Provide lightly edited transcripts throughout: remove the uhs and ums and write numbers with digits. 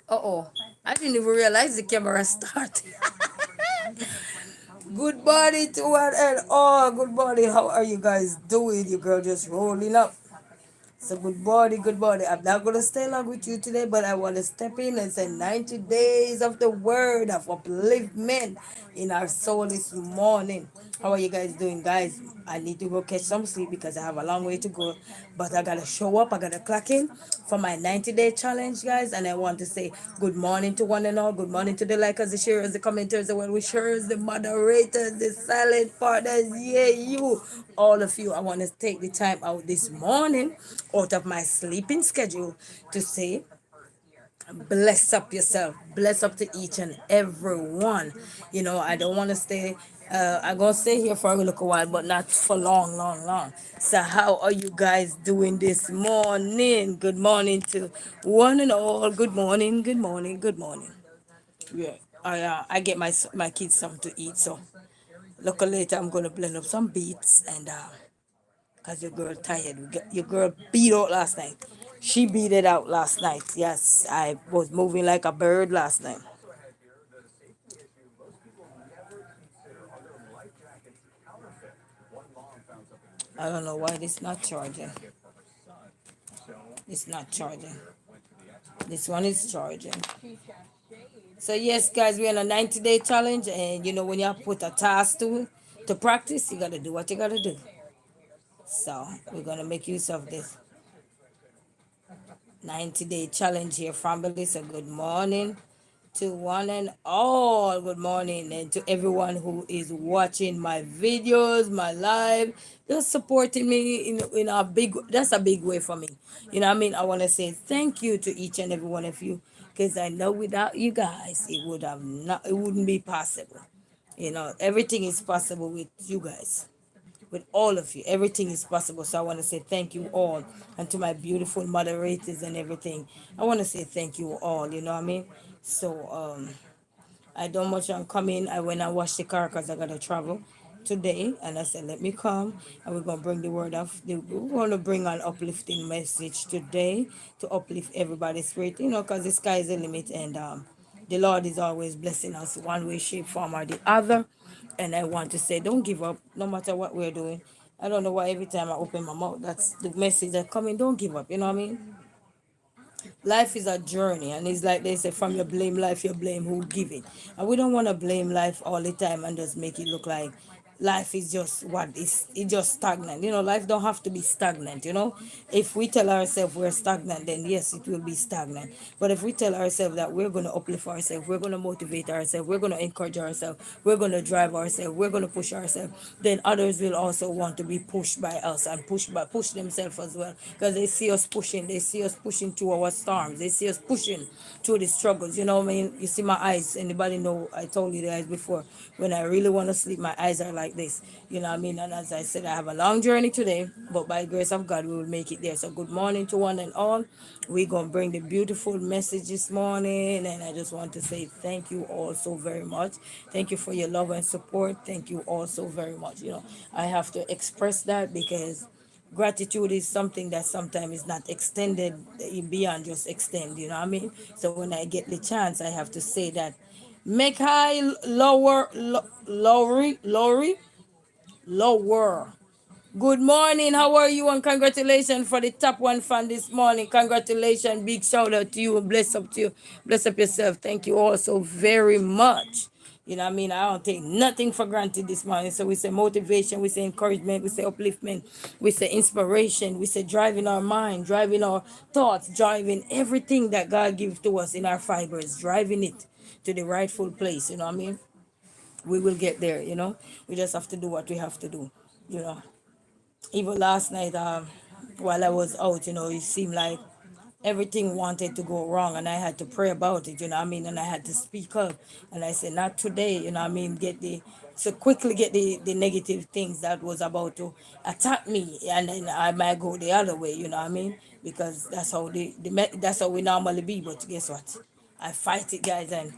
Uh-oh. I didn't even realize the camera started. Good morning to one and all. Good morning. How are you guys doing? Your girl just rolling up. So good morning, good morning. I'm not gonna stay long with you today, but I want to step in and say 90 days of the word of upliftment in our soul this morning. How are you guys doing, guys? I need to go catch some sleep because I have a long way to go. But I gotta show up, I gotta clock in for my 90-day challenge, guys. And I want to say good morning to one and all. Good morning to the likers, the sharers, the commenters, the well wishers, the moderators, the silent partners. Yeah, you, all of you. I want to take the time out this morning out of my sleeping schedule to say bless up yourself, bless up to each and every one. I don't want to stay, I'm gonna stay here for a little while, but not for long, long, long. So how are you guys doing this morning? Good morning to one and all. Good morning, good morning, good morning. Yeah, I get my kids something to eat, so look later I'm gonna blend up some beets and cause your girl tired. Your girl beat out last night. She beat it out last night. Yes, I was moving like a bird last night. I don't know why this not charging. It's not charging. This one is charging. So yes, guys, we're on a 90-day challenge, and when you put a task to practice, you gotta do what you gotta do. So we're gonna make use of this 90-day challenge here, family. So good morning to one and all. Good morning, and to everyone who is watching my videos, my live, just supporting me in a big. That's a big way for me. You know what I mean? I want to say thank you to each and every one of you, because I know without you guys, it wouldn't be possible. Everything is possible with you guys, with all of you. Everything is possible. So I want to say thank you all. And to my beautiful moderators and everything, I want to say thank you all. You know what I mean? So, I don't much on coming. I went and washed the car because I got to travel today. And I said, let me come. And we're going to bring the word of, we're going to bring an uplifting message today to uplift everybody's spirit, because the sky is the limit. And the Lord is always blessing us one way, shape, form, or the other. And I want to say, don't give up no matter what we're doing. I don't know why every time I open my mouth, that's the message that coming. Don't give up. You know what I mean? Life is a journey, and it's like they say, from your blame life, you blame who give it. And we don't want to blame life all the time and just make it look like life is just what is, it just stagnant. Life don't have to be stagnant. If we tell ourselves we're stagnant, then yes, it will be stagnant. But if we tell ourselves that we're going to uplift ourselves, we're going to motivate ourselves, we're going to encourage ourselves, we're going to drive ourselves, we're going to push ourselves, then others will also want to be pushed by us and push themselves as well, because they see us pushing, they see us pushing through our storms, they see us pushing through the struggles. You know what I mean? You see my eyes, anybody know, I told you guys before, when I really want to sleep, my eyes are like this. You know what I mean? And as I said, I have a long journey today, but by the grace of God we will make it there. So good morning to one and all. We're going to bring the beautiful message this morning, and I just want to say thank you all so very much. Thank you for your love and support. Thank you all so very much. I have to express that because gratitude is something that sometimes is not extended beyond just extend. You know what I mean? So when I get the chance, I have to say that. Make high lower, lower. Good morning. How are you? And congratulations for the top one fan this morning. Congratulations. Big shout out to you. Bless up to you. Bless up yourself. Thank you all so very much. You know what I mean? I don't take nothing for granted this morning. So we say motivation, we say encouragement, we say upliftment, we say inspiration, we say driving our mind, driving our thoughts, driving everything that God gives to us in our fibers, driving it to the rightful place. You know what I mean? We will get there. We just have to do what we have to do. You know Even last night, while I was out, it seemed like everything wanted to go wrong, and I had to pray about it. You know what I mean? And I had to speak up, and I said, not today. You know what I mean? Quickly get the negative things that was about to attack me, and then I might go the other way. You know what I mean? Because that's how we normally be. But guess what? I fight it, guys, and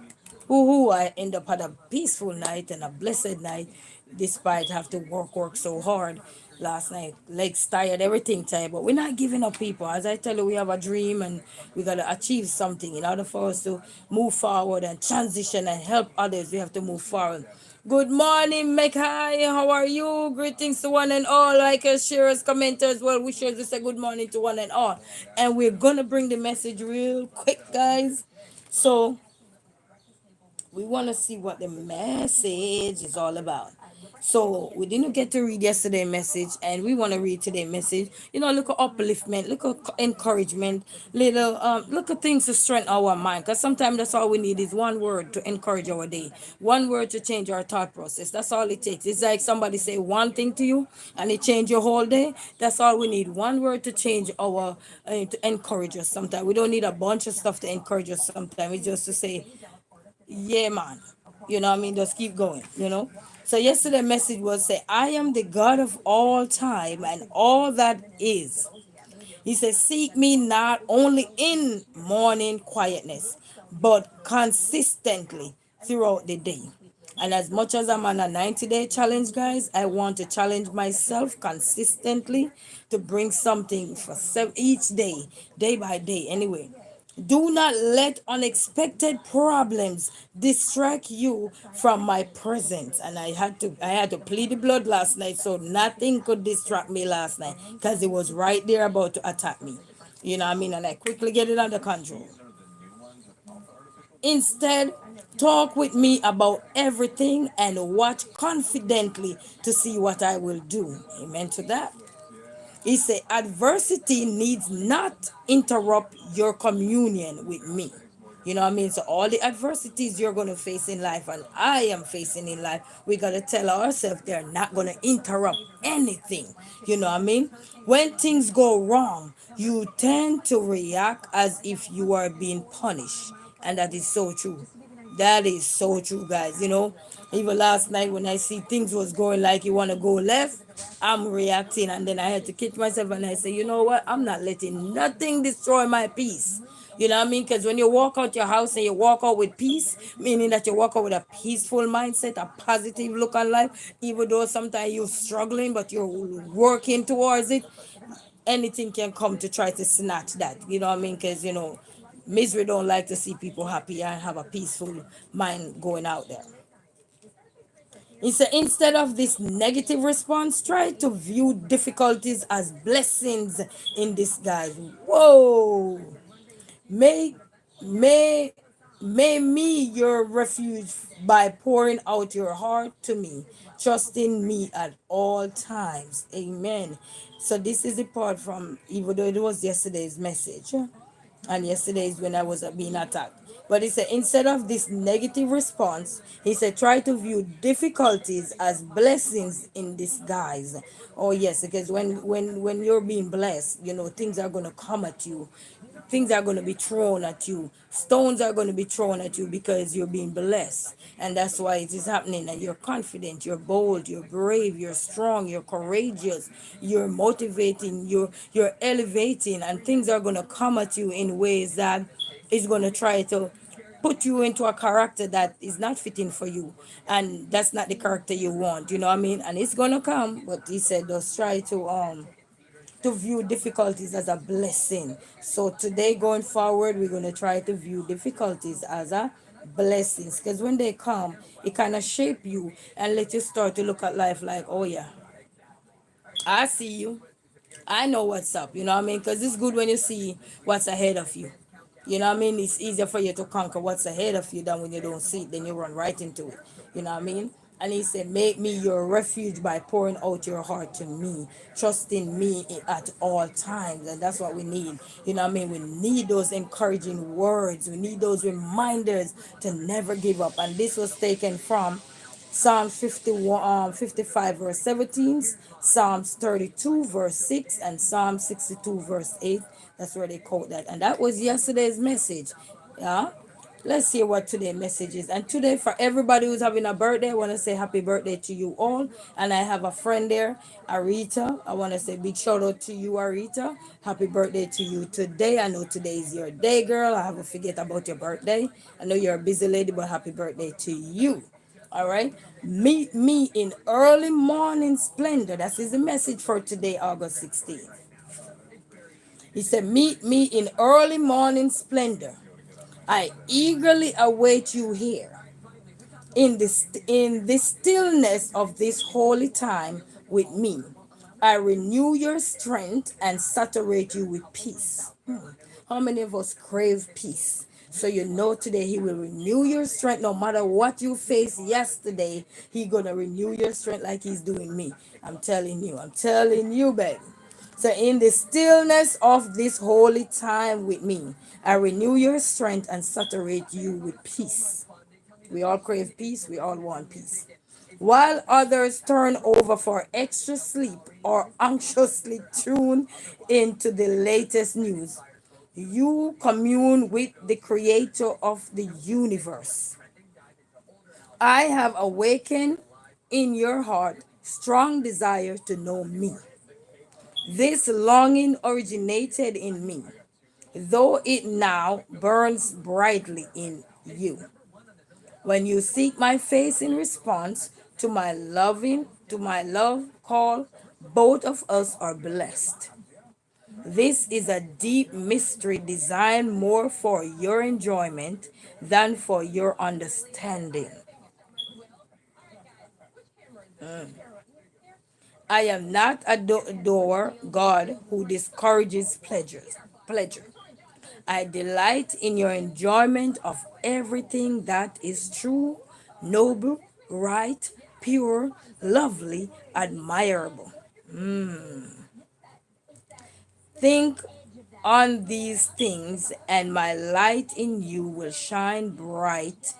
I end up had a peaceful night and a blessed night, despite have to work so hard. last night. Legs tired, everything tired, but we're not giving up, people. As I tell you, we have a dream and we got to achieve something. In order for us to move forward and transition and help others, we have to move forward. Good morning, Mekai. How are you? Greetings to one and all. Likers, sharers, commenters, well wishers. We say good morning to one and all. And we're going to bring the message real quick, guys. So, we want to see what the message is all about. So we didn't get to read yesterday message, and we want to read today message. Look at upliftment, look at encouragement, little look at things to strengthen our mind. Because sometimes that's all we need is one word to encourage our day, one word to change our thought process. That's all it takes. It's like somebody say one thing to you, and it change your whole day. That's all we need. One word to change our to encourage us. Sometimes we don't need a bunch of stuff to encourage us. Sometimes it's just to say yeah, man. I mean? Just keep going. So yesterday message was say, I am the God of all time and all that is. He says, seek me not only in morning quietness, but consistently throughout the day. And as much as I'm on a 90-day challenge, guys, I want to challenge myself consistently to bring something for each day by day. Anyway, do not let unexpected problems distract you from my presence. And I had to plead the blood last night, so nothing could distract me last night because it was right there about to attack me. You know what I mean? And I quickly get it under control. Instead, talk with me about everything and watch confidently to see what I will do. Amen to that. He said, adversity needs not interrupt your communion with me. You know what I mean? So all the adversities you're going to face in life and I am facing in life, we got to tell ourselves they're not going to interrupt anything. You know what I mean? When things go wrong, you tend to react as if you are being punished. And that is so true. That is so true, guys. Even last night when I see things was going like you want to go left, I'm reacting, and then I had to catch myself and I say, you know what? I'm not letting nothing destroy my peace. You know what I mean? Because when you walk out your house and you walk out with peace, meaning that you walk out with a peaceful mindset, a positive look on life, even though sometimes you're struggling, but you're working towards it, anything can come to try to snatch that. You know what I mean? Because, misery don't like to see people happy and have a peaceful mind going out there. He said, instead of this negative response, try to view difficulties as blessings in disguise. Whoa! May, may, may me your refuge by pouring out your heart to me, trusting me at all times. Amen. So this is the part from, even though it was yesterday's message, and yesterday is when I was being attacked. But he said, instead of this negative response, he said, try to view difficulties as blessings in disguise. Oh yes, because when you're being blessed, things are gonna come at you. Things are going to be thrown at you. Stones are going to be thrown at you because you're being blessed. And that's why it is happening. And you're confident, you're bold, you're brave, you're strong, you're courageous, you're motivating, you're elevating, and things are going to come at you in ways that is going to try to put you into a character that is not fitting for you, and that's not the character you want. You know what I mean? And it's gonna come, but he said just try to view difficulties as a blessing. So today going forward, we're going to try to view difficulties as a blessings, because when they come, it kind of shape you and let you start to look at life like, oh yeah, I see you, I know what's up. You know what I mean? Because it's good when you see what's ahead of you. You know what I mean? It's easier for you to conquer what's ahead of you than when you don't see it, then you run right into it. You know what I mean? And he said, make me your refuge by pouring out your heart to me, trusting me at all times. And that's what we need. You know what I mean? We need those encouraging words. We need those reminders to never give up. And this was taken from Psalms 51, 55 verse 17, Psalms 32 verse 6, and Psalm 62 verse 8. That's where they quote that. And that was yesterday's message. Yeah. Let's see what today's message is. And today, for everybody who's having a birthday, I want to say happy birthday to you all. And I have a friend there, Arita. I want to say big shout out to you, Arita. Happy birthday to you today. I know today is your day, girl. I haven't forget about your birthday. I know you're a busy lady, but happy birthday to you. All right. Meet me in early morning splendor. That is the message for today, August 16th. He said, meet me in early morning splendor. I eagerly await you here in the stillness of this holy time with me. I renew your strength and saturate you with peace. How many of us crave peace? So you know today he will renew your strength no matter what you faced yesterday. He gonna renew your strength like he's doing me. I'm telling you, baby. So in the stillness of this holy time with me, I renew your strength and saturate you with peace. We all crave peace. We all want peace. While others turn over for extra sleep or anxiously tune into the latest news, you commune with the creator of the universe. I have awakened in your heart strong desire to know me. This longing originated in me, though it now burns brightly in you. When you seek my face in response to my love call, both of us are blessed. This is a deep mystery designed more for your enjoyment than for your understanding. I am not a adorer God who discourages pleasure. I delight in your enjoyment of everything that is true, noble, right, pure, lovely, admirable. Think on these things, and my light in you will shine bright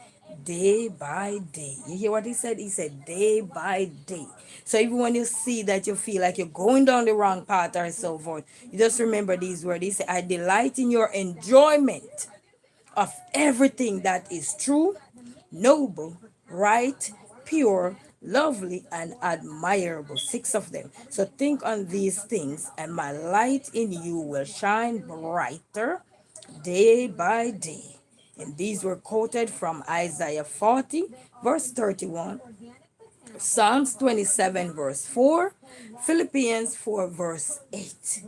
day by day. You hear what he said? He said day by day. So even when you see that you feel like you're going down the wrong path or so forth, you just remember these words. He said, I delight in your enjoyment of everything that is true, noble, right, pure, lovely, and admirable. Six of them. So think on these things, and my light in you will shine brighter day by day. And these were quoted from Isaiah 40, verse 31, Psalms 27, verse 4, Philippians 4, verse 8.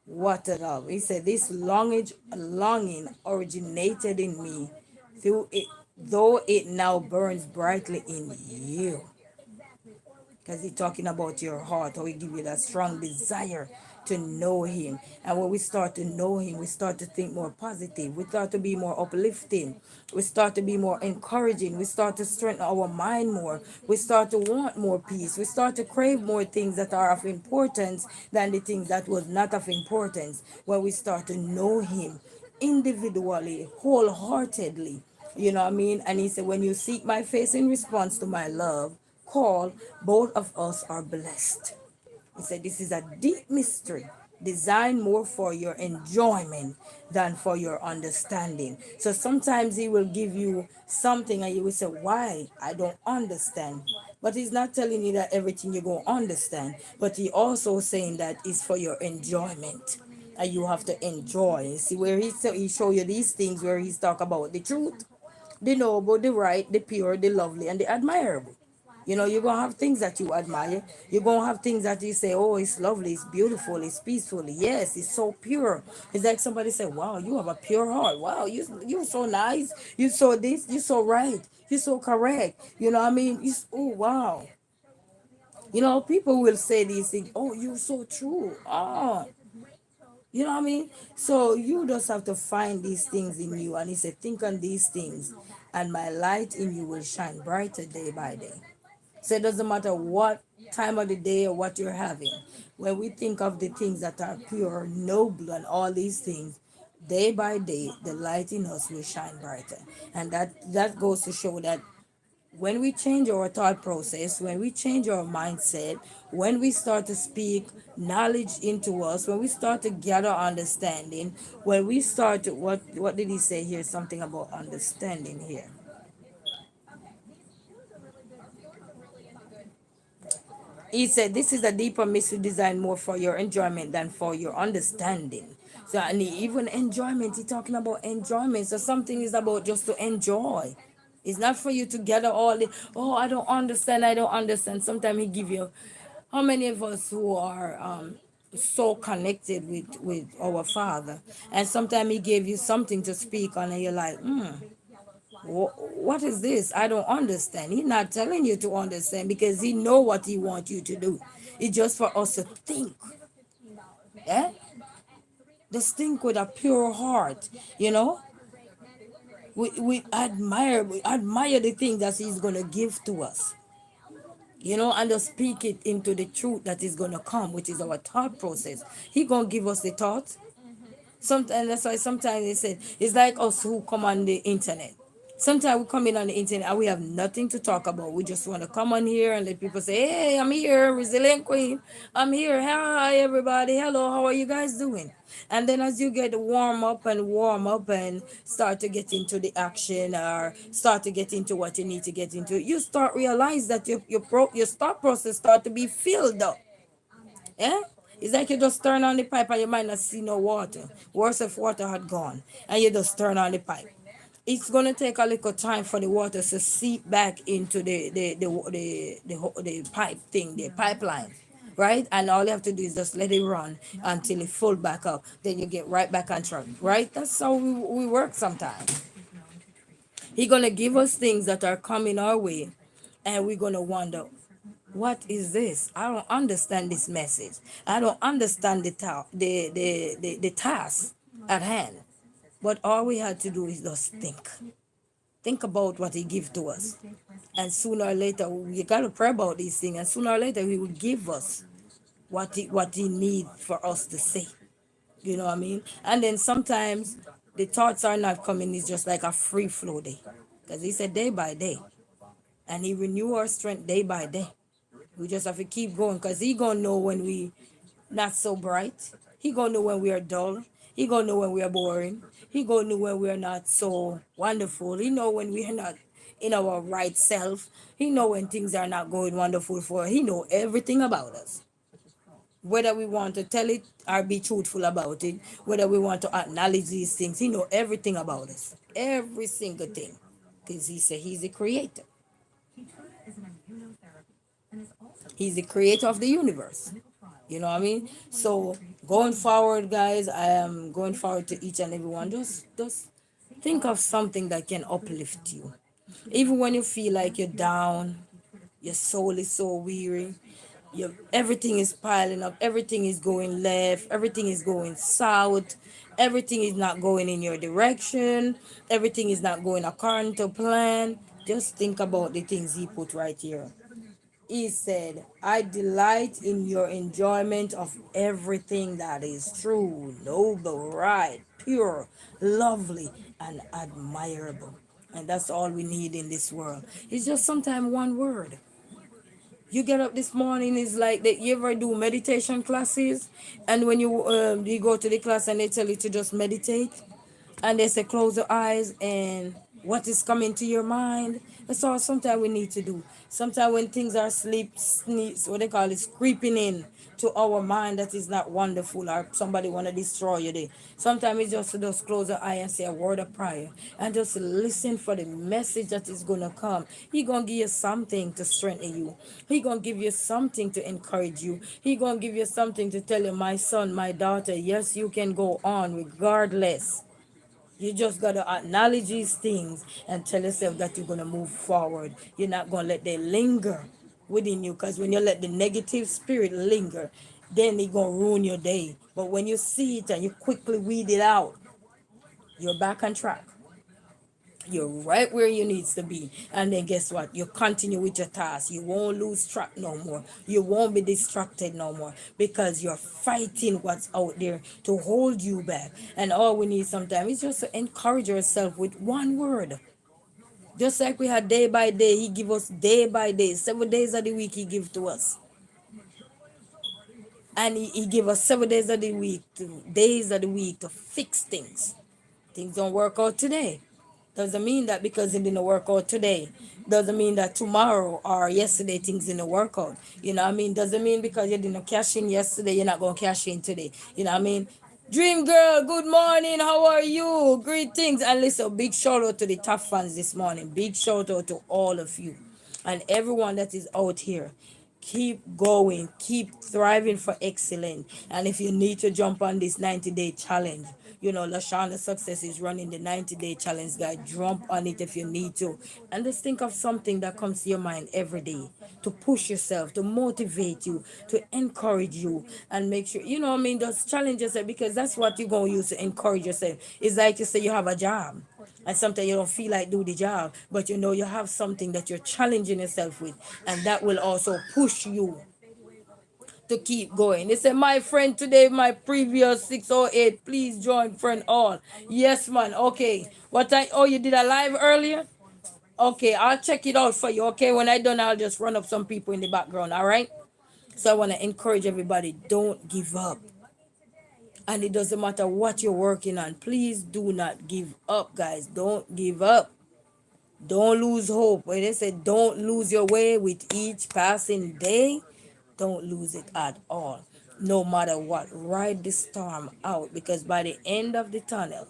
What a love. He said, this longing originated in me, through it, though it now burns brightly in you. Because he's talking about your heart, how he give you that strong desire to know him. And when we start to know him, we start to think more positive. We start to be more uplifting. We start to be more encouraging. We start to strengthen our mind more. We start to want more peace. We start to crave more things that are of importance than the things that was not of importance. When we start to know him individually, wholeheartedly. You know what I mean? And he said, when you seek my face in response to my love, call, both of us are blessed. He said, this is a deep mystery designed more for your enjoyment than for your understanding. So sometimes he will give you something and you will say, why? I don't understand. But he's not telling you that everything you're going to understand. But he also saying that is for your enjoyment. And you have to enjoy. See where he show you these things where he's talk about the truth, the noble, the right, the pure, the lovely, and the admirable. You know, you're gonna have things that you admire. You're gonna have things that you say, oh, it's lovely, it's beautiful, it's peaceful. Yes, it's so pure. It's like somebody said, wow, you have a pure heart. Wow, you're so nice. You so this, you're so right, you're so correct. You know what I mean? It's, oh wow. You know, people will say these things, oh, you're so true. Ah, you know what I mean? So you just have to find these things in you. And he said, think on these things, and my light in you will shine brighter day by day. So it doesn't matter what time of the day or what you're having. When we think of the things that are pure, noble, and all these things, day by day, the light in us will shine brighter. And that goes to show that when we change our thought process, when we change our mindset, when we start to speak knowledge into us, when we start to gather understanding, when we start to, what did he say here? Something about understanding here. He said, this is a deeper mystery designed more for your enjoyment than for your understanding. So, and even enjoyment, he's talking about enjoyment. So, something is about just to enjoy. It's not for you to gather all the, oh, I don't understand, I don't understand. Sometimes he give you, how many of us who are so connected with our Father, and sometimes he gave you something to speak on, and you're like, what is this? I don't understand. He's not telling you to understand because he know what he wants you to do. It's just for us to think, eh? Just think with a pure heart, you know. We admire the thing that he's gonna give to us, you know, and just speak it into the truth that is gonna come, which is our thought process. He gonna give us the thought. Sometimes that's why sometimes they said it's like us who come on the internet. Sometimes we come in on the internet and we have nothing to talk about. We just want to come on here and let people say, "Hey, I'm here, resilient queen. I'm here. Hi, everybody. Hello, how are you guys doing?" And then as you get warm up and start to get into the action or start to get into what you need to get into, you start realize that your thought process start to be filled up. Yeah? It's like you just turn on the pipe and you might not see no water. Worse if water had gone and you just turn on the pipe. It's gonna take a little time for the water to seep back into the pipe thing, the pipeline. Right? And all you have to do is just let it run until it full back up. Then you get right back on track. Right? That's how we work sometimes. He gonna give us things that are coming our way and we're gonna wonder, what is this? I don't understand this message. I don't understand the task at hand. But all we had to do is just think. Think about what he give to us. And sooner or later, we got to pray about these things. And sooner or later, he will give us what he need for us to say. You know what I mean? And then sometimes the thoughts are not coming. It's just like a free flow day. Because he said day by day. And he renew our strength day by day. We just have to keep going because he gonna know when we not so bright. He gonna know when we are dull. He gonna know when we are boring. He gonna know when we are not so wonderful. He know when we are not in our right self. He know when things are not going wonderful for us. He know everything about us. Whether we want to tell it or be truthful about it, whether we want to acknowledge these things, he know everything about us. Every single thing. Because he said he's the creator. He's the creator of the universe. You know what I mean? So going forward, guys, I am going forward to each and every one. Just think of something that can uplift you. Even when you feel like you're down, your soul is so weary, everything is piling up, everything is going left, everything is going south, everything is not going in your direction, everything is not going according to plan. Just think about the things he put right here. He said, I delight in your enjoyment of everything that is true, noble, right, pure, lovely, and admirable. And that's all we need in this world. It's just sometimes one word. You get up this morning, is like that. You ever do meditation classes? And when you go to the class and they tell you to just meditate, and they say close your eyes and what is coming to your mind. That's all sometimes we need to do. Sometimes when things are what they call it, creeping in to our mind that is not wonderful, or somebody want to destroy you there. Sometimes it's just to just close your eye and say a word of prayer and just listen for the message that is gonna come. He gonna give you something to strengthen you. He gonna give you something to encourage you. He gonna give you something to tell you, my son, my daughter, yes, you can go on regardless. You just gotta acknowledge these things and tell yourself that you're gonna move forward. You're not gonna let them linger within you, because when you let the negative spirit linger, then it gonna ruin your day. But when you see it and you quickly weed it out, you're back on track. You're right where you needs to be. And then guess what? You continue with your task. You won't lose track no more. You won't be distracted no more, because you're fighting what's out there to hold you back. And all we need sometimes is just to encourage yourself with one word. Just like we had day by day, he give us day by day. 7 days of the week he give to us. And he give us 7 days of the week, days of the week to fix things. Things don't work out today. Doesn't mean that because it didn't work out today. Doesn't mean that tomorrow or yesterday things didn't work out. You know what I mean? Doesn't mean because you didn't cash in yesterday, you're not going to cash in today. You know what I mean? Dream Girl, good morning. How are you? Greetings. And listen, big shout out to the tough fans this morning. Big shout out to all of you and everyone that is out here. Keep going, keep thriving for excellence. And if you need to jump on this 90-day challenge, Lashana Success is running the 90-day challenge guide. Jump on it if you need to. And just think of something that comes to your mind every day to push yourself, to motivate you, to encourage you, and make sure, just challenge yourself because that's what you're going to use to encourage yourself. It's like you say you have a job and sometimes you don't feel like do the job, but you have something that you're challenging yourself with, and that will also push you to keep going. They say, my friend, today, my previous 608, please join friend all. Yes, man. Okay. What time? Oh, you did a live earlier? Okay, I'll check it out for you. Okay, when I done, I'll just run up some people in the background. All right. So I want to encourage everybody, don't give up. And it doesn't matter what you're working on. Please do not give up, guys. Don't give up. Don't lose hope. When they say don't lose your way with each passing day, don't lose it at all. No matter what, ride the storm out because by the end of the tunnel,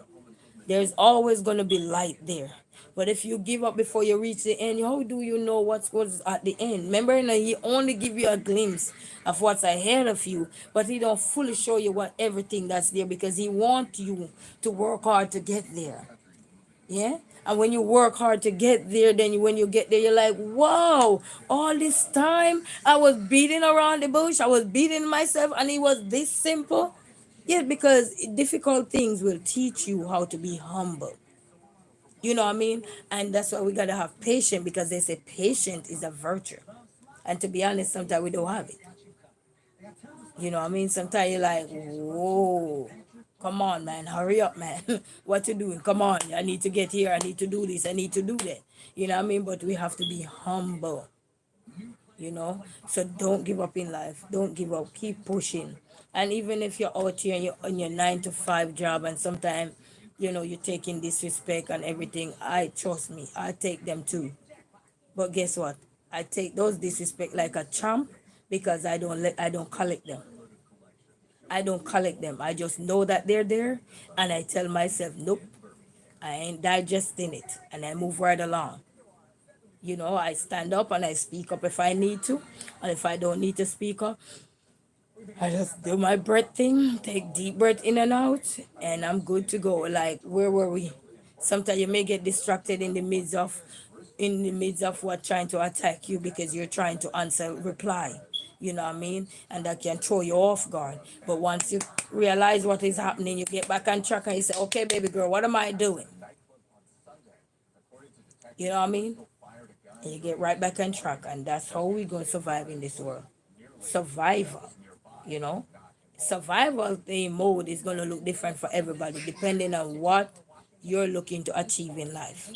there's always going to be light there. But if you give up before you reach the end, how do you know what's at the end? Remember, he only give you a glimpse of what's ahead of you, but he don't fully show you what everything that's there because he wants you to work hard to get there. Yeah. And when you work hard to get there, then when you get there, you're like, wow, all this time I was beating around the bush, I was beating myself, and it was this simple. Yeah, because difficult things will teach you how to be humble. You know what I mean? And that's why we gotta have patience because they say patience is a virtue. And to be honest, sometimes we don't have it. You know what I mean? Sometimes you're like, whoa, come on, man, hurry up, man. What you doing? Come on, I need to get here. I need to do this. I need to do that. You know what I mean? But we have to be humble. So don't give up in life. Don't give up. Keep pushing. And even if you're out here and you're on your 9 to 5 job and sometimes, you're taking disrespect and everything, I trust me, I take them too. But guess what? I take those disrespect like a champ because I don't collect them. I don't collect them. I just know that they're there and I tell myself, nope, I ain't digesting it. And I move right along. I stand up and I speak up if I need to. And if I don't need to speak up, I just do my breath thing, take deep breath in and out, and I'm good to go. Like, where were we? Sometimes you may get distracted in the midst of what trying to attack you because you're trying to answer reply. You know what I mean? And that can throw you off guard. But once you realize what is happening, you get back on track and you say, okay, baby girl, what am I doing? You know what I mean? And you get right back on track. And that's how we going to survive in this world. Survival, you know? Survival thing mode is going to look different for everybody depending on what you're looking to achieve in life.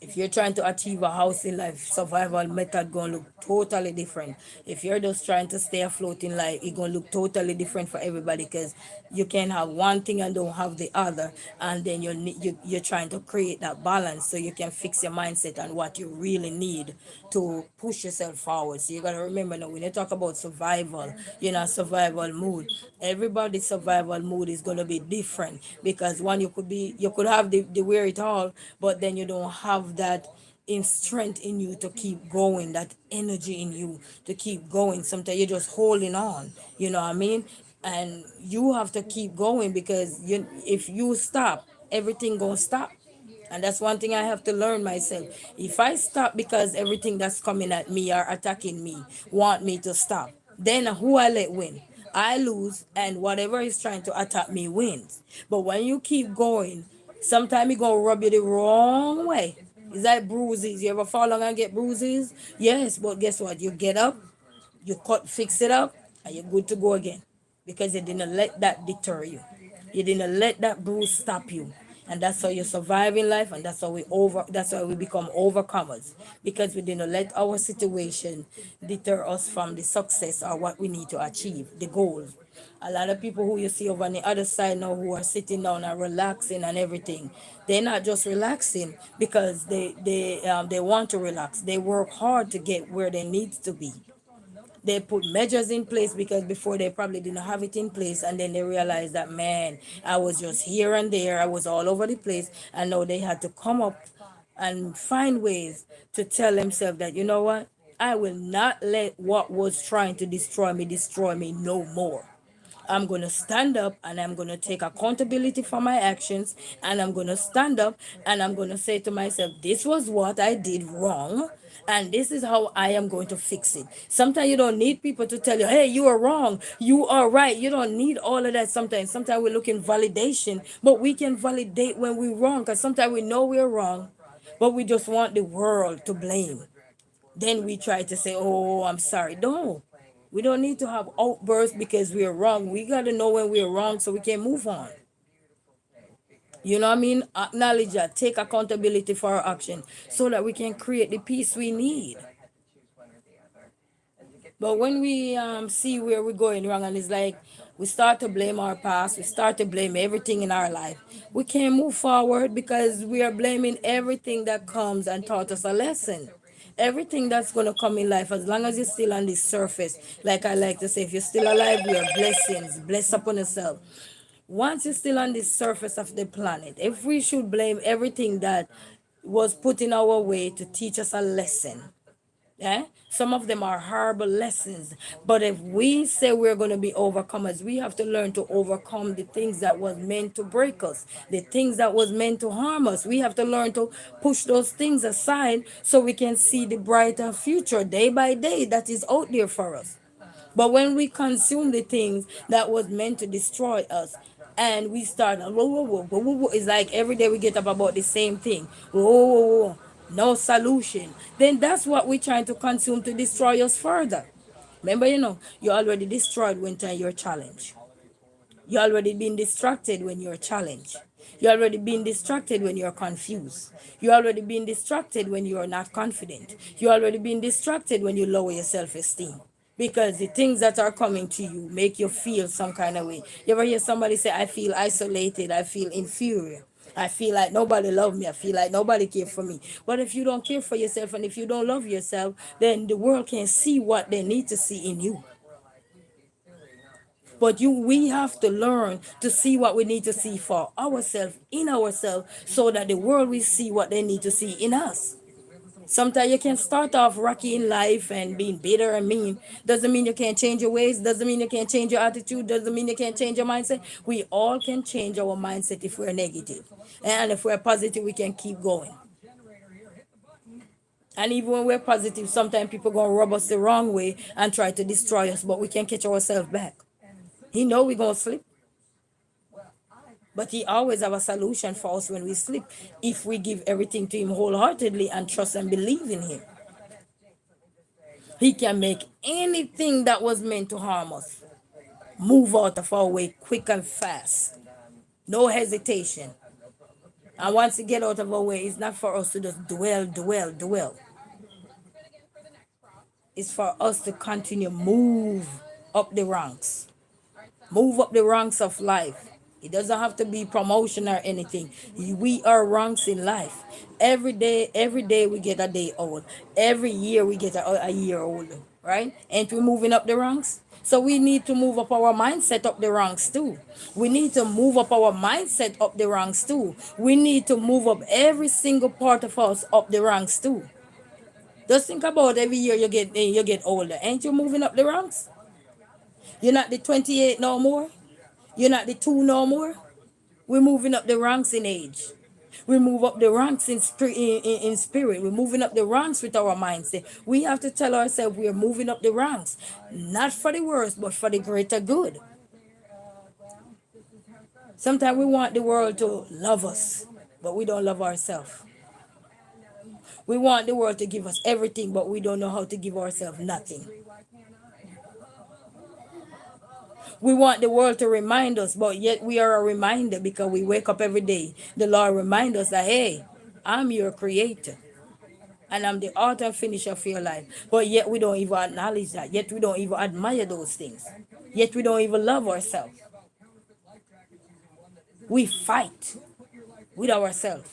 If you're trying to achieve a house in life, survival method gonna look totally different. If you're just trying to stay afloat in life, it gonna look totally different for everybody because you can have one thing and don't have the other, and then you're trying to create that balance so you can fix your mindset on what you really need to push yourself forward. So you gotta remember now when you talk about survival, survival mood. Everybody's survival mood is gonna be different because one you could have the wear it all, but then you don't have that in strength in you to keep going, that energy in you to keep going. Sometimes you're just holding on, you know what I mean? And you have to keep going because if you stop, everything gonna stop. And that's one thing I have to learn myself. If I stop because everything that's coming at me or attacking me want me to stop, then who I let win? I lose, and whatever is trying to attack me wins. But when you keep going, sometimes it gonna rub you the wrong way. It's like bruises. You ever fall down and get bruises? Yes, but guess what? You get up, you fix it up, and you're good to go again. Because you didn't let that deter you. You didn't let that bruise stop you. And that's how you survive in life, and that's why we become overcomers. Because we didn't let our situation deter us from the success or what we need to achieve, the goals. A lot of people who you see over on the other side now who are sitting down and relaxing and everything, they're not just relaxing because they want to relax. They work hard to get where they need to be. They put measures in place because before they probably didn't have it in place, and then they realized that, man, I was just here and there, I was all over the place, and now they had to come up and find ways to tell themselves that, you know what, I will not let what was trying to destroy me no more. I'm going to stand up and I'm going to take accountability for my actions, and I'm going to stand up and I'm going to say to myself, this was what I did wrong and this is how I am going to fix it. Sometimes you don't need people to tell you, hey, you are wrong, you are right. You don't need all of that. Sometimes we're looking validation, but we can validate when we're wrong, because sometimes we know we're wrong, but we just want the world to blame. Then we try to say, oh, I'm sorry. No, we don't need to have outbursts because we're wrong. We got to know when we're wrong so we can move on. You know what I mean? Acknowledge that, take accountability for our action so that we can create the peace we need. But when we see where we're going wrong, and it's like we start to blame our past, we start to blame everything in our life, we can't move forward because we are blaming everything that comes and taught us a lesson. Everything that's going to come in life, as long as you're still on the surface, like I like to say, if you're still alive, we are blessings, bless upon yourself. Once you're still on the surface of the planet, if we should blame everything that was put in our way to teach us a lesson, yeah, some of them are horrible lessons, but if we say we're going to be overcomers, we have to learn to overcome the things that was meant to break us, the things that was meant to harm us. We have to learn to push those things aside so we can see the brighter future day by day that is out there for us. But when we consume the things that was meant to destroy us, and we start, whoa, whoa, whoa, whoa, whoa, whoa, it's like every day we get up about the same thing. Whoa, whoa, whoa, whoa, no solution. Then that's what we're trying to consume to destroy us further. Remember, you already destroyed when you're challenged. You already been distracted when you're challenged. You already been distracted when you're confused. You already been distracted when you're not confident. You already been distracted when you lower your self-esteem. Because the things that are coming to you make you feel some kind of way. You ever hear somebody say, I feel isolated, I feel inferior, I feel like nobody love me, I feel like nobody care for me. But if you don't care for yourself and if you don't love yourself, then the world can see what they need to see in you. But we have to learn to see what we need to see for ourselves, in ourselves, so that the world will see what they need to see in us. Sometimes you can start off rocky in life and being bitter and mean. Doesn't mean you can't change your ways. Doesn't mean you can't change your attitude. Doesn't mean you can't change your mindset. We all can change our mindset if we're negative. And if we're positive, we can keep going. And even when we're positive, sometimes people gonna rub us the wrong way and try to destroy us, but we can catch ourselves back. He know we're gonna slip, but he always have a solution for us when we sleep, if we give everything to him wholeheartedly and trust and believe in him. He can make anything that was meant to harm us move out of our way quick and fast. No hesitation. And once it get out of our way, it's not for us to just dwell. It's for us to continue move up the ranks. Move up the ranks of life. It doesn't have to be promotion or anything. We are ranks in life. Every day we get a day old. Every year we get a year older, right? And we're moving up the ranks. So we need to move up our mindset up the ranks too. We need to move up our mindset up the ranks too. We need to move up every single part of us up the ranks too. Just think about every year you get older. Ain't you moving up the ranks? You're not the 28 no more. You're not the 2 no more. We're moving up the ranks in age. We move up the ranks in spirit. We're moving up the ranks with our mindset. We have to tell ourselves we're moving up the ranks, not for the worse, but for the greater good. Sometimes we want the world to love us, but we don't love ourselves. We want the world to give us everything, but we don't know how to give ourselves nothing. We want the world to remind us, but yet we are a reminder because we wake up every day. The Lord reminds us that, hey, I'm your creator and I'm the author and finisher of your life. But yet we don't even acknowledge that. Yet we don't even admire those things. Yet we don't even love ourselves. We fight with ourselves.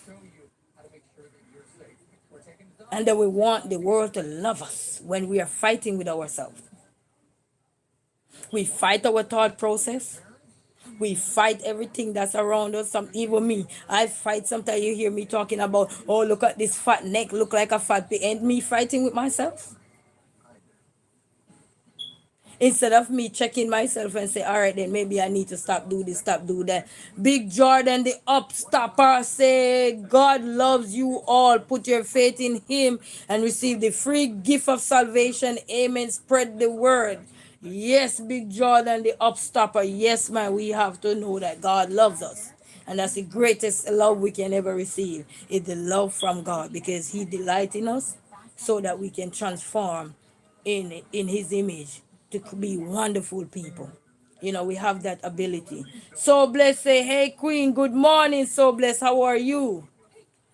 And then we want the world to love us when we are fighting with ourselves. We fight our thought process. We fight everything that's around us. Some even me, I fight. Sometimes you hear me talking about, oh, look at this fat neck, look like a fat pig. Ain't me fighting with myself? Instead of me checking myself and say, all right, then maybe I need to stop do this, stop do that. Big Jordan, the upstopper, say, God loves you all. Put your faith in him and receive the free gift of salvation. Amen. Spread the word. Yes, Big Jordan, the upstopper. Yes, man, we have to know that God loves us. And that's the greatest love we can ever receive. It's the love from God, because he delights in us so that we can transform in his image to be wonderful people. We have that ability. So blessed, say, hey Queen, good morning. So blessed, how are you?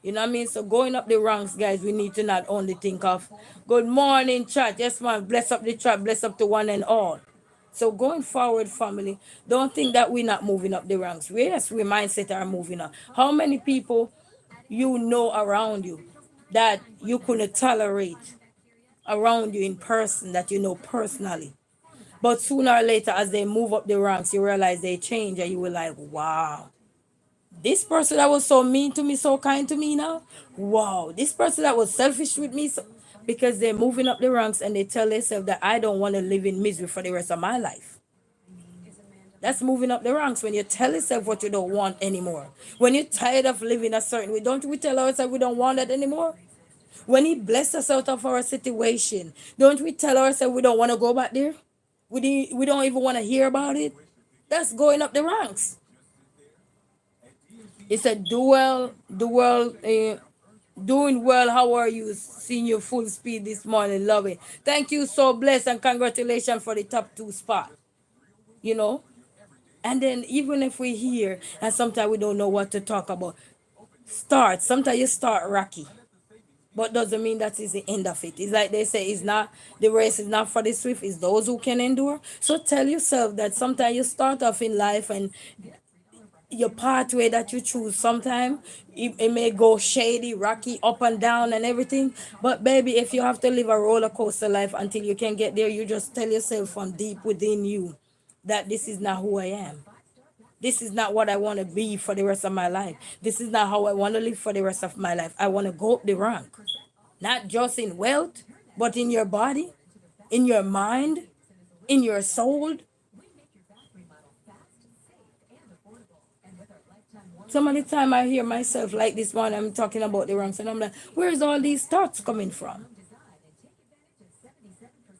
You know what I mean? So going up the ranks, guys, we need to not only think of good morning chat. Yes, man, bless up the chat, bless up to one and all. So going forward, family, don't think that we're not moving up the ranks. Yes, we mindset are moving up. How many people you know around you that you couldn't tolerate around you in person, that you know personally? But sooner or later, as they move up the ranks, you realize they change, and you were like, wow, this person that was so mean to me, so kind to me now, wow, this person that was selfish with me, so, because they're moving up the ranks and they tell themselves that I don't want to live in misery for the rest of my life. That's moving up the ranks, when you tell yourself what you don't want anymore. When you're tired of living a certain way, don't we tell ourselves we don't want that anymore? When he bless us out of our situation, don't we tell ourselves we don't want to go back there? We don't even want to hear about it. That's going up the ranks. He said, do well, do well, doing well. How are you? Seeing you full speed this morning. Love it. Thank you, so blessed, and congratulations for the top 2 spot. You know? And then even if we hear and sometimes we don't know what to talk about, sometimes you start rocky. But doesn't mean that is the end of it. It's like they say, it's not, the race is not for the swift, it's those who can endure. So tell yourself that sometimes you start off in life, and your pathway that you choose, sometimes it may go shady, rocky, up and down and everything. But baby, if you have to live a roller coaster life until you can get there, you just tell yourself from deep within you that this is not who I am. This is not what I want to be for the rest of my life. This is not how I want to live for the rest of my life. I want to go up the rank, not just in wealth, but in your body, in your mind, in your soul. Some of the time I hear myself like this one, I'm talking about the ranks, and I'm like, where's all these thoughts coming from?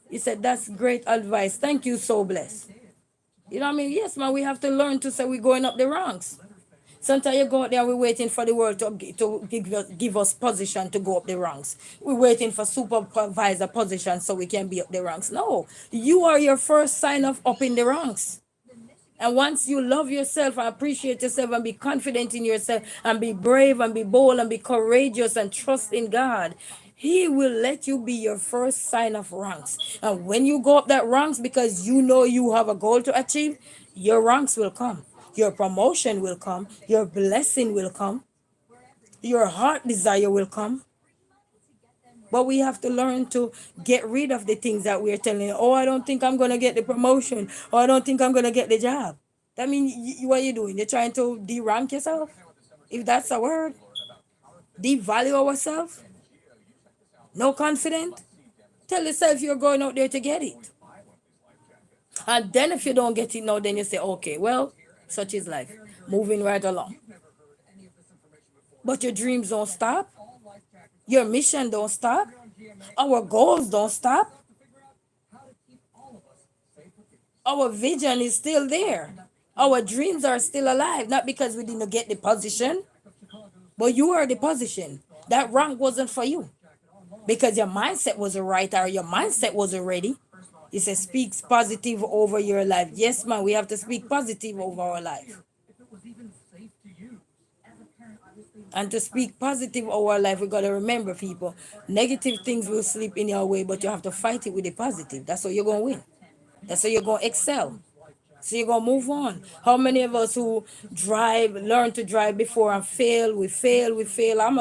He said, that's great advice. Thank you, so blessed. You know what I mean? Yes, man, we have to learn to say we're going up the ranks. Sometimes you go out there, we're waiting for the world to give us position to go up the ranks. We're waiting for supervisor position so we can be up the ranks. No, you are your first sign of up in the ranks. And once you love yourself and appreciate yourself and be confident in yourself and be brave and be bold and be courageous and trust in God, he will let you be your first sign of ranks. And when you go up that ranks, because you know you have a goal to achieve, your ranks will come. Your promotion will come. Your blessing will come. Your heart desire will come. But we have to learn to get rid of the things that we're telling you. Oh, I don't think I'm going to get the promotion. Or I don't think I'm going to get the job. That means what are you doing? You're trying to de-rank yourself? If that's a word. Devalue ourselves? No confident? Tell yourself you're going out there to get it. And then if you don't get it now, then you say, okay, well, such is life. Moving right along. But your dreams don't stop. Your mission don't stop. Our goals don't stop. Our vision is still there. Our dreams are still alive. Not because we didn't get the position, but you are the position. That rank wasn't for you because your mindset wasn't right or your mindset wasn't ready. It says speaks positive over your life. Yes, man, we have to speak positive over our life. And to speak positive over our life, we got to remember, people, negative things will slip in your way, but you have to fight it with the positive. That's how you're going to win. That's how you're going to excel. So you're going to move on. How many of us who learn to drive before and fail, we fail, we fail. I'm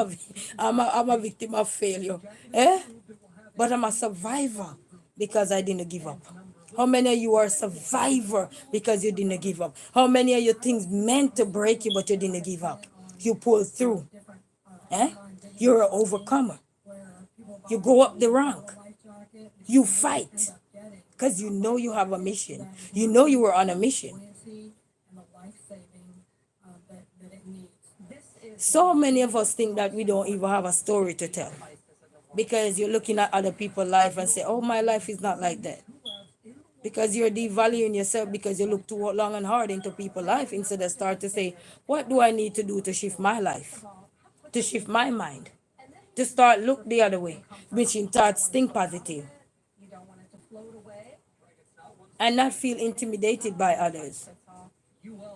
a victim of failure. Eh? But I'm a survivor because I didn't give up. How many of you are a survivor because you didn't give up? How many of your things meant to break you but you didn't give up? You pulled through. Eh? You're an overcomer. You go up the rank. You fight because you know you have a mission. You know you were on a mission. So many of us think that we don't even have a story to tell because you're looking at other people's life and say, oh, my life is not like that. Because you're devaluing yourself because you look too long and hard into people's life instead of start to say, what do I need to do to shift my life, to shift my mind, to start look the other way, which in thoughts think positive and not feel intimidated by others,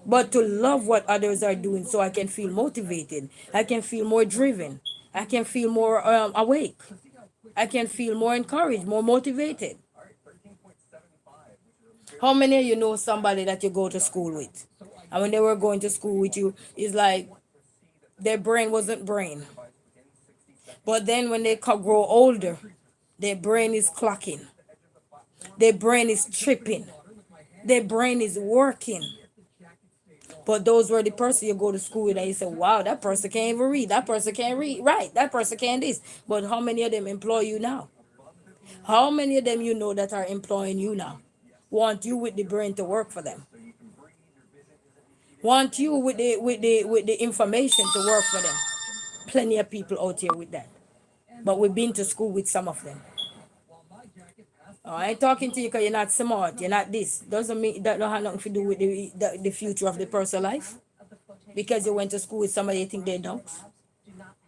but to love what others are doing so I can feel motivated, I can feel more driven, I can feel more awake, I can feel more encouraged, more motivated. How many of you know somebody that you go to school with? And when they were going to school with you, it's like their brain wasn't brain. But then when they grow older, their brain is clocking. Their brain is tripping. Their brain is working. But those were the person you go to school with and you say, wow, that person can't even read. That person can't read. Right. That person can't this. But how many of them employ you now? How many of them you know that are employing you now? Want you with the brain to work for them. Want you with the information to work for them. Plenty of people out here with that. But we've been to school with some of them. Oh, I ain't talking to you because you're not smart, you're not this. Doesn't mean that don't have nothing to do with the future of the person's life. Because you went to school with somebody you think they don't.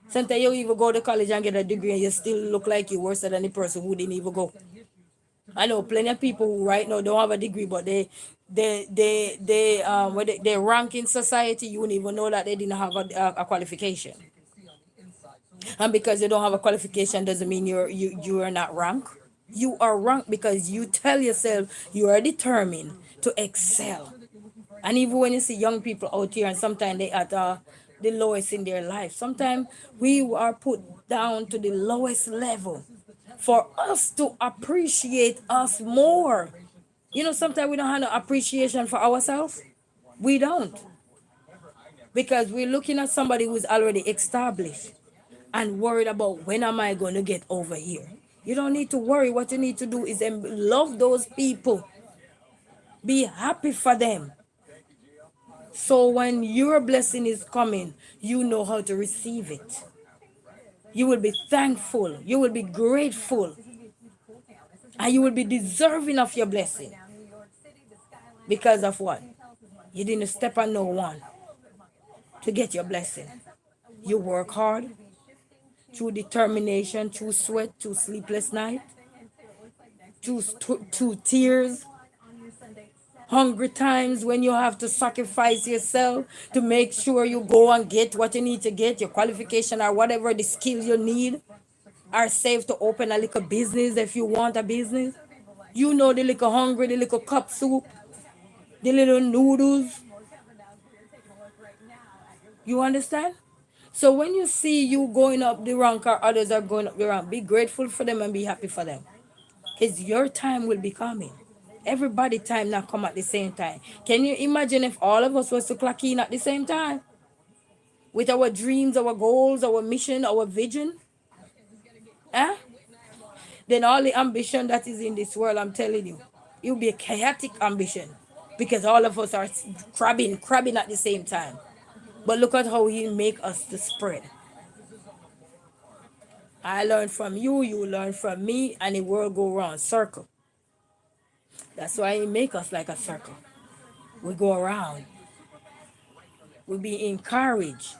Sometimes you even go to college and get a degree and you still look like you're worse than the person who didn't even go. I know plenty of people who right now don't have a degree, but they rank in society. You wouldn't even know that they didn't have a qualification. And because you don't have a qualification doesn't mean you are not rank. You are ranked because you tell yourself you are determined to excel. And even when you see young people out here and sometimes they at the lowest in their life, sometimes we are put down to the lowest level for us to appreciate us more. You know, sometimes we don't have no appreciation for ourselves. We don't. Because we're looking at somebody who's already established and worried about when am I going to get over here. You don't need to worry. What you need to do is love those people. Be happy for them. So when your blessing is coming, you know how to receive it. You will be thankful. You will be grateful. And you will be deserving of your blessing. Because of what? You didn't step on no one to get your blessing. You work hard through determination, through sweat, through sleepless night, through tears, hungry times when you have to sacrifice yourself to make sure you go and get what you need to get, your qualification or whatever the skills you need are safe to open a little business if you want a business. You know the little hungry, the little cup soup, the little noodles. You understand? So when you see you going up the rank or others are going up the rank, be grateful for them and be happy for them. Because your time will be coming. Everybody time not come at the same time. Can you imagine if all of us was to clock in at the same time? With our dreams, our goals, our mission, our vision? Eh? Then all the ambition that is in this world, I'm telling you, it will be a chaotic ambition. Because all of us are crabbing at the same time. But look at how he make us to spread. I learn from you, you learn from me, and the world go around circle. That's why he make us like a circle. We go around. We be encouraged.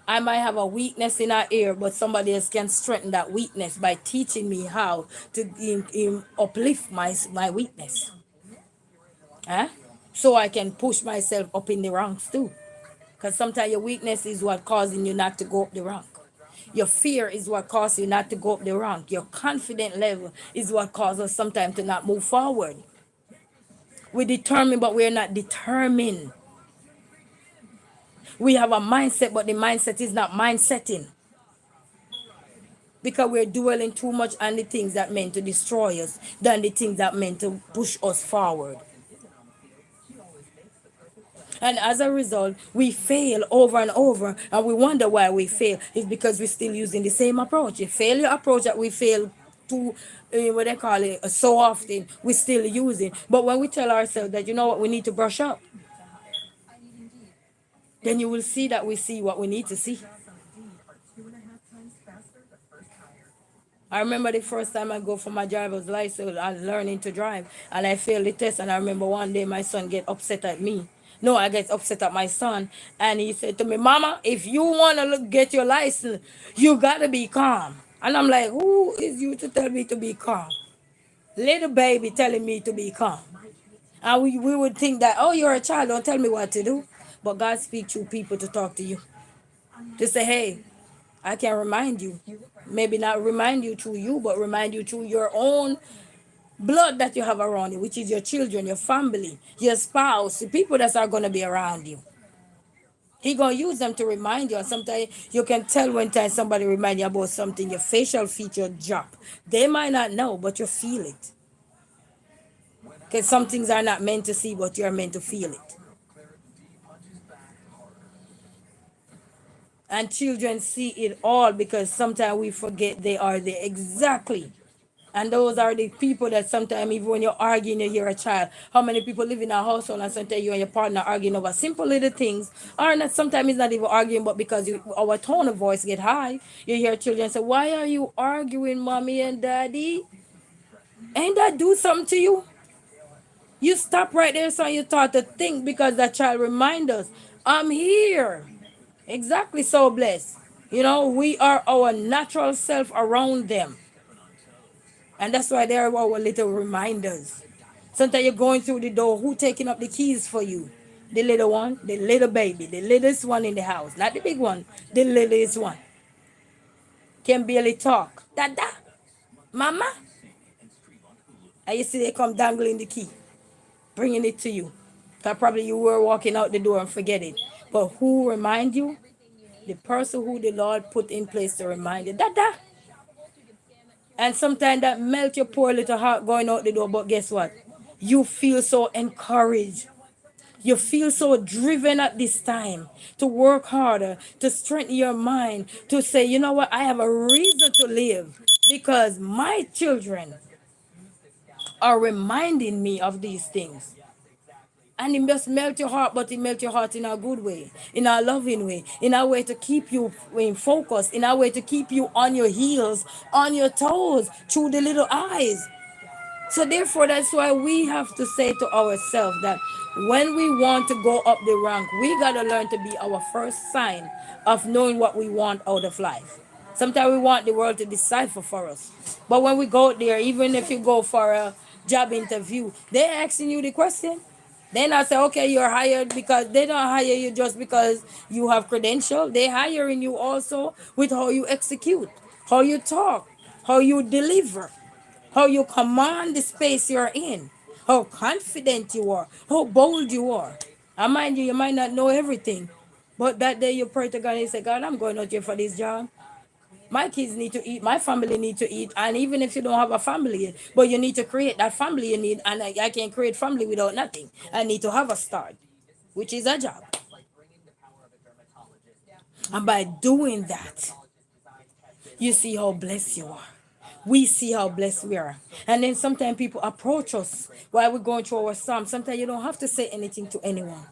I might have a weakness in our ear, but somebody else can strengthen that weakness by teaching me how to uplift my weakness. Huh? So I can push myself up in the ranks too. Because sometimes your weakness is what causing you not to go up the rank. Your fear is what causes you not to go up the rank. Your confident level is what causes us sometimes to not move forward. We're determined, but we're not determined. We have a mindset, but the mindset is not mindsetting. because we're dwelling too much on the things that meant to destroy us than the things that meant to push us forward. And as a result, we fail over and over, and we wonder why we fail. It's because we're still using the same approach. The failure approach that we fail to, what they call it, so often, we're still using. But when we tell ourselves that, you know what, we need to brush up, then you will see that we see what we need to see. I remember the first time I go for my driver's license and learning to drive, and I failed the test. And I remember one day my son get upset at me. No, I get upset at my son, and he said to me, "Mama, if you want to get your license, you gotta be calm." And I'm like, "Who is you to tell me to be calm? Little baby telling me to be calm." And we would think that, oh, you're a child, don't tell me what to do. But God speaks through people to talk to you, to say, hey, I can remind you. Maybe not remind you through you, but remind you through your own blood that you have around you, which is your children, your family, your spouse, the people that are going to be around you. He going to use them to remind you. And sometimes you can tell when time somebody remind you about something, your facial feature drop. They might not know, but you feel it. Because some things are not meant to see, but you're meant to feel it. And children see it all because sometimes we forget they are there exactly. And those are the people that sometimes, even when you're arguing, you hear a child. How many people live in a household and sometimes you and your partner arguing over simple little things, or not, sometimes it's not even arguing, but because our tone of voice get high, you hear children say, "Why are you arguing, mommy and daddy? Ain't that do something to you?" You stop right there, so you start to think, because that child remind us, I'm here. Exactly, so blessed. We are our natural self around them. And that's why they're our little reminders. Sometimes you're going through the door, who taking up the keys for you? The little one, the little baby, the littlest one in the house. Not the big one, the littlest one. Can barely talk. Dada, mama. And you see they come dangling the key, bringing it to you. Because probably you were walking out the door and forget it. But who remind you? The person who the Lord put in place to remind you. Dada. And sometimes that melt your poor little heart going out the door. But guess what? You feel so encouraged. You feel so driven at this time to work harder, to strengthen your mind, to say, you know what, I have a reason to live because my children are reminding me of these things. And it must melt your heart, but it melt your heart in a good way, in a loving way, in a way to keep you in focus, in a way to keep you on your heels, on your toes, through the little eyes. So therefore, that's why we have to say to ourselves that when we want to go up the rank, we got to learn to be our first sign of knowing what we want out of life. Sometimes we want the world to decipher for us. But when we go there, even if you go for a job interview, they're asking you the question. Then I say, okay, you're hired, because they don't hire you just because you have credential. They hiring you also with how you execute, how you talk, how you deliver, how you command the space you're in, how confident you are, how bold you are. I mind you, you might not know everything, but that day you pray to God and you say, God, I'm going out here for this job. My kids need to eat, my family need to eat, and even if you don't have a family, but you need to create that family you need, and I can create family without nothing. I need to have a start, which is a job. And by doing that, you see how blessed you are. We see how blessed we are. And then sometimes people approach us while we're going through our psalm. Sometimes you don't have to say anything to anyone.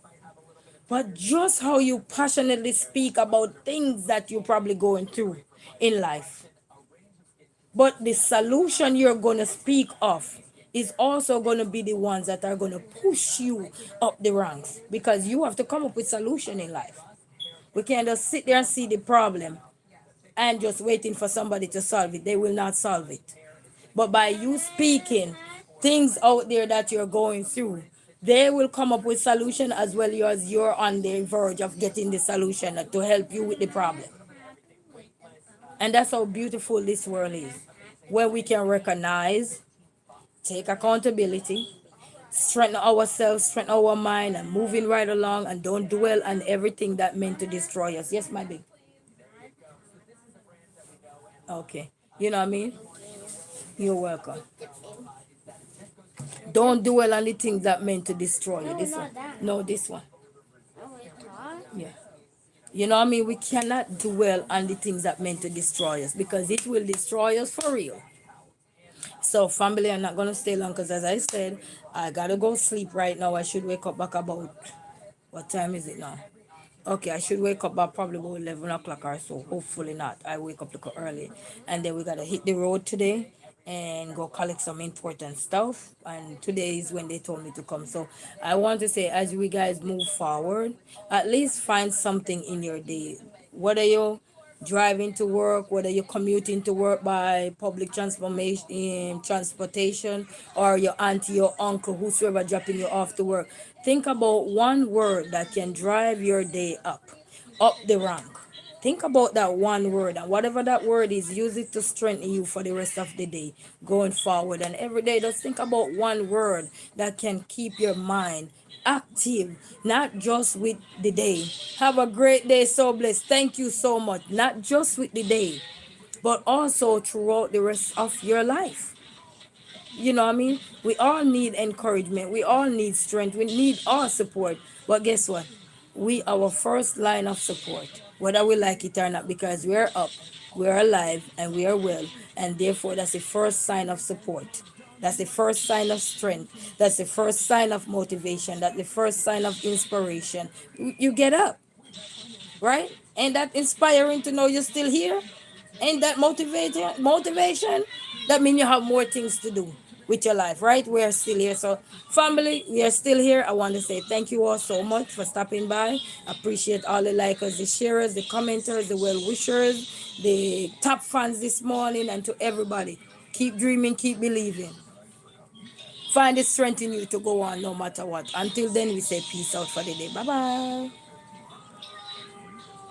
But just how you passionately speak about things that you're probably going through in life. But the solution you're going to speak of is also going to be the ones that are going to push you up the ranks, because you have to come up with solution in life. We can't just sit there and see the problem and just waiting for somebody to solve it. They will not solve it. But by you speaking things out there that you're going through, they will come up with solution as well as you're on the verge of getting the solution to help you with the problem. And that's how beautiful this world is. Where we can recognize, take accountability, strengthen ourselves, strengthen our mind, and moving right along, and don't dwell on everything that meant to destroy us. Yes, my big. Okay. You know what I mean? You're welcome. Don't dwell on the things that meant to destroy you. This one. No, this one. Yeah. You know what I mean? We cannot dwell on the things that meant to destroy us because it will destroy us for real. So, family, I'm not gonna stay long because, as I said, I gotta go sleep right now. I should wake up back about, what time is it now? Okay, I should wake up by probably about 11 o'clock or so. Hopefully not. I wake up little early. And then we got to hit the road today and go collect some important stuff. And today is when they told me to come. So I want to say, as we guys move forward, at least find something in your day. Whether you driving to work, whether you're commuting to work by public transportation, or your auntie, your uncle, whosoever dropping you off to work. Think about one word that can drive your day up the rank. Think about that one word, and whatever that word is, use it to strengthen you for the rest of the day going forward. And every day, just think about one word that can keep your mind active, not just with the day. Have a great day, so blessed. Thank you so much. Not just with the day, but also throughout the rest of your life. You know what I mean? We all need encouragement. We all need strength. We need our support. But guess what? We our first line of support, whether we like it or not, because we're up, we're alive, and we are well. And therefore, that's the first sign of support. That's the first sign of strength. That's the first sign of motivation. That's the first sign of inspiration. You get up, right? Ain't that inspiring to know you're still here? Ain't that motivation? That means you have more things to do with your life, right? We are still here. So, family, we are still here. I want to say thank you all so much for stopping by. Appreciate all the likers, the sharers, the commenters, the well wishers, the top fans this morning, and to everybody. Keep dreaming, keep believing. Find the strength in you to go on no matter what. Until then, we say peace out for the day. Bye bye.